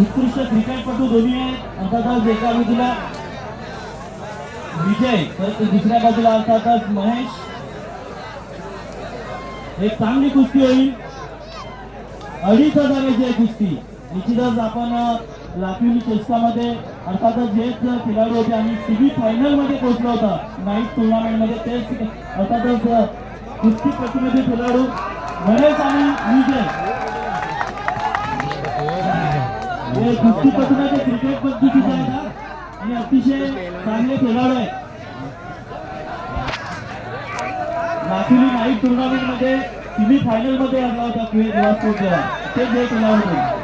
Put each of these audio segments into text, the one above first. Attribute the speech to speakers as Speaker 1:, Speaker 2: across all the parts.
Speaker 1: उत्कृष्ट क्रिकेटपटू दोन्ही आहेत. अर्थातच एका बाजूला विजय तर दुसऱ्या बाजूला अर्थातच महेश. एक चांगली कुस्ती होईल. 2,500 कुस्ती. निश्चितच आपण लाखिवली चेस्टामध्ये अर्थातच जेच खेळाडू होते आणि सीबी फायनल मध्ये पोहोचला होता नाईट टुर्नामेंट मध्ये तेच अर्थातच कुस्तीपटूमध्ये खेळाडू महेश आणि विजय. हे कुस्तीपटूमध्ये क्रिकेटपटू सुद्धा आहेत आणि अतिशय चांगले खेळाडू आहेत. लाखिवली नाईट टुर्नामेंट मध्ये सीबी फायनल मध्ये हरला होता ते जे खेळाडू होते.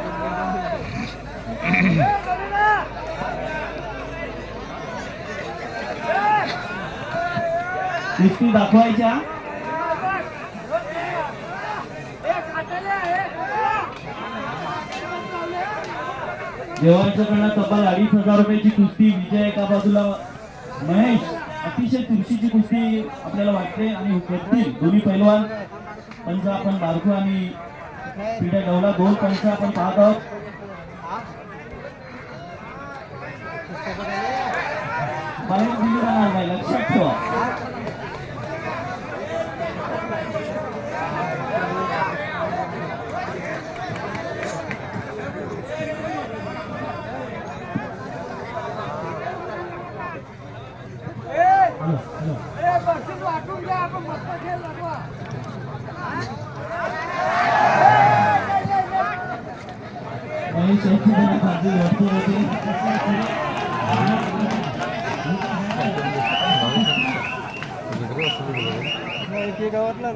Speaker 1: कुस्ती दाखवायच्या. जेव्हाच्याकडनं तब्बल 2,500 रुपयाची कुस्ती. विजय एका बाजूला महेश. अतिशय चुरशीची कुस्ती आपल्याला वाटते आणि करतील दोन्ही पैलवान. पंच आपण बारकू आणि पिढ्या गवला 2 पंच आपण पाहत आहोत. बाहेर दिली जाणार नाही लक्षात ठेवा. गावातला